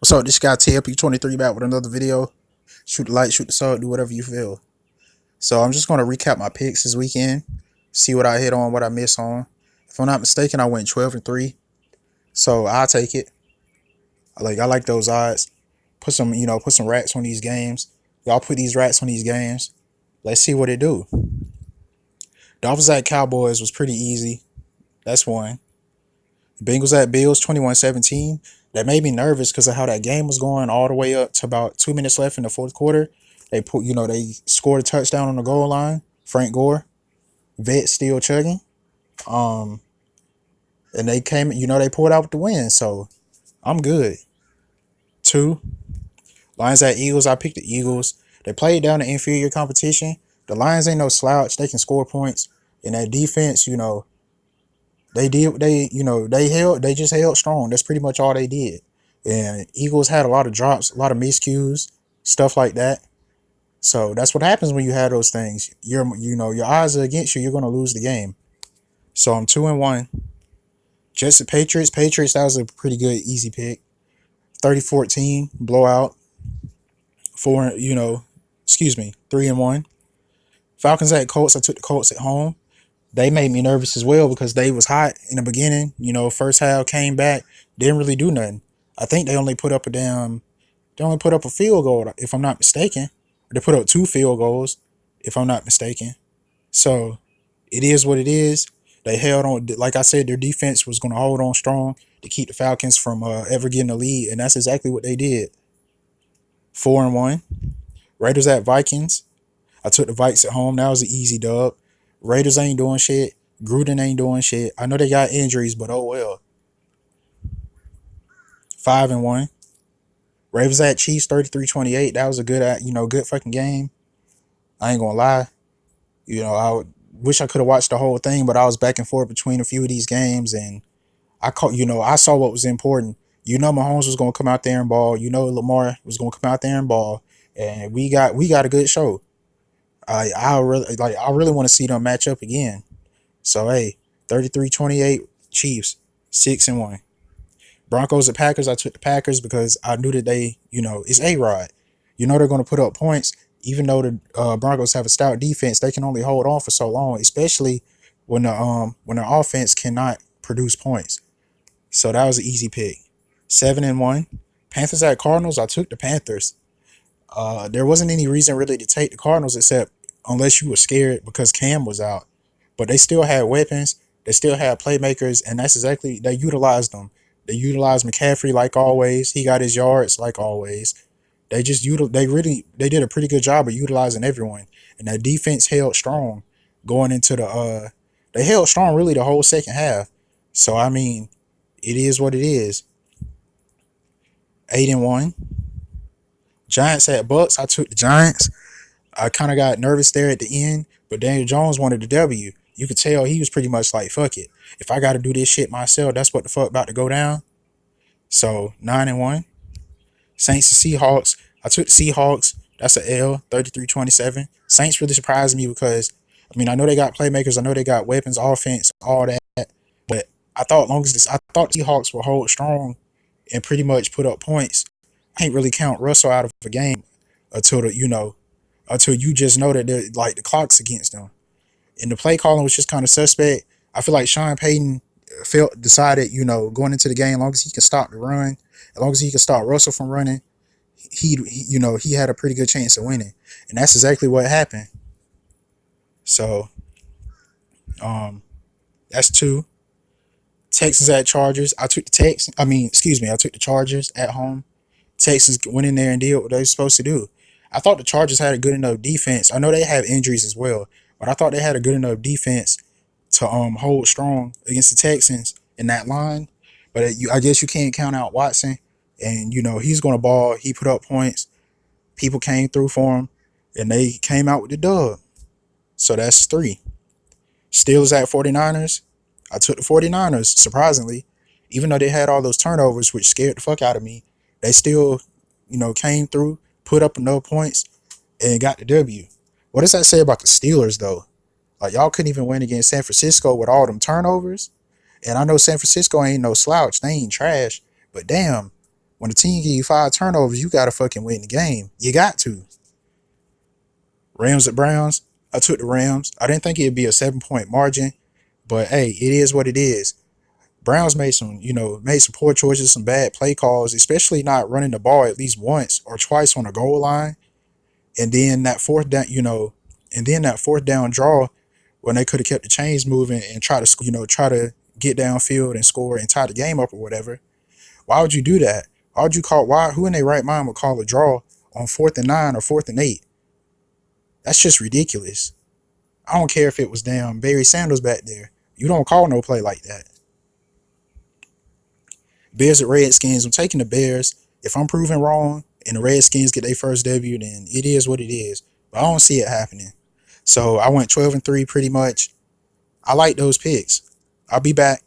What's up? This guy TLP23 back with another video. Shoot the light, shoot the sub, do whatever you feel. So I'm just going to recap my picks this weekend, see what I hit on, what I missed on. If I'm not mistaken, I went 12-3. So I'll take it. I like those odds. Put some racks on these games. Y'all put these racks on these games. Let's see what it do. Dolphins at Cowboys was pretty easy. That's one. Bengals at Bills 21-17. That made me nervous because of how that game was going all the way up to about 2 minutes left in the fourth quarter. They scored a touchdown on the goal line. Frank Gore, vet still chugging. Um, and they pulled out with the win. So I'm good. Two, Lions at Eagles. I picked the Eagles. They played down the inferior competition. The Lions ain't no slouch. They can score points. And that defense, they just held strong. That's pretty much all they did. And Eagles had a lot of drops, a lot of miscues, stuff like that. So that's what happens when you have those things. Your eyes are against you. You're gonna lose the game. So I'm 2-1. Jets and Patriots. Patriots, that was a pretty good easy pick. 30-14 blowout. 3-1. Falcons at Colts. I took the Colts at home. They made me nervous as well because they was hot in the beginning. First half came back, didn't really do nothing. I think they only put up a field goal if I'm not mistaken. They put up two field goals if I'm not mistaken. So it is what it is. They held on, like I said, their defense was going to hold on strong to keep the Falcons from ever getting a lead, and that's exactly what they did. 4-1. Raiders at Vikings. I took the Vikes at home. That was an easy dub. Raiders ain't doing shit. Gruden ain't doing shit. I know they got injuries, but oh well. 5-1. Ravens at Chiefs 33-28. That was a good fucking game. I ain't gonna lie. I wish I could have watched the whole thing, but I was back and forth between a few of these games, and I saw what was important. Mahomes was gonna come out there and ball. Lamar was gonna come out there and ball, and we got a good show. I really want to see them match up again. So hey, 33-28 Chiefs, 6-1. Broncos and Packers. I took the Packers because I knew that it's A-Rod. They're going to put up points, even though the Broncos have a stout defense. They can only hold on for so long, especially when the offense cannot produce points. So that was an easy pick. 7-1. Panthers at Cardinals. I took the Panthers. There wasn't any reason really to take the Cardinals except unless you were scared because Cam was out. But they still had weapons. They still had playmakers, and that's exactly they utilized them. They utilized McCaffrey like always. He got his yards like always. They did a pretty good job of utilizing everyone, and that defense held strong going into they held strong really the whole second half. So I mean, it is what it is. 8-1. Giants at Bucks. I took the Giants. I kind of got nervous there at the end, but Daniel Jones wanted the W. You could tell he was pretty much like, fuck it. If I got to do this shit myself, that's what the fuck about to go down. So 9-1. Saints and Seahawks. I took the Seahawks. That's an L, 33-27. Saints really surprised me because, I know they got playmakers. I know they got weapons, offense, all that. But I thought the Seahawks would hold strong and pretty much put up points. I can't really count Russell out of a game until until you just know that the clock's against them. And the play calling was just kind of suspect. I feel like Sean Payton decided, going into the game, as long as he can stop the run, as long as he can stop Russell from running, he had a pretty good chance of winning. And that's exactly what happened. So, that's two. Texans at Chargers. I took the Chargers at home. Texans went in there and did what they were supposed to do. I thought the Chargers had a good enough defense. I know they have injuries as well, but I thought they had a good enough defense to hold strong against the Texans in that line. But I guess you can't count out Watson, and he's going to ball. He put up points. People came through for him, and they came out with the dub. So that's three. Steelers at 49ers. I took the 49ers, surprisingly. Even though they had all those turnovers, which scared the fuck out of me, they still, came through, put up enough points, and got the W. What does that say about the Steelers, though? Like, y'all couldn't even win against San Francisco with all them turnovers. And I know San Francisco ain't no slouch. They ain't trash. But damn, When a team give you 5 turnovers, you gotta fucking win the game. You got to. Rams at Browns. I took the Rams. I didn't think it'd be a 7 point margin, but hey, it is what it is. Browns made some poor choices, some bad play calls, especially not running the ball at least once or twice on the goal line. And then that fourth down, fourth down draw when they could have kept the chains moving and try to get downfield and score and tie the game up or whatever. Why would you do that? Why would you call? Why? Who in their right mind would call a draw on 4th and 9 or 4th and 8? That's just ridiculous. I don't care if it was damn Barry Sanders back there. You don't call no play like that. Bears at Redskins. I'm taking the Bears. If I'm proven wrong and the Redskins get their first debut, then it is what it is. But I don't see it happening. So I went 12-3 pretty much. I like those picks. I'll be back.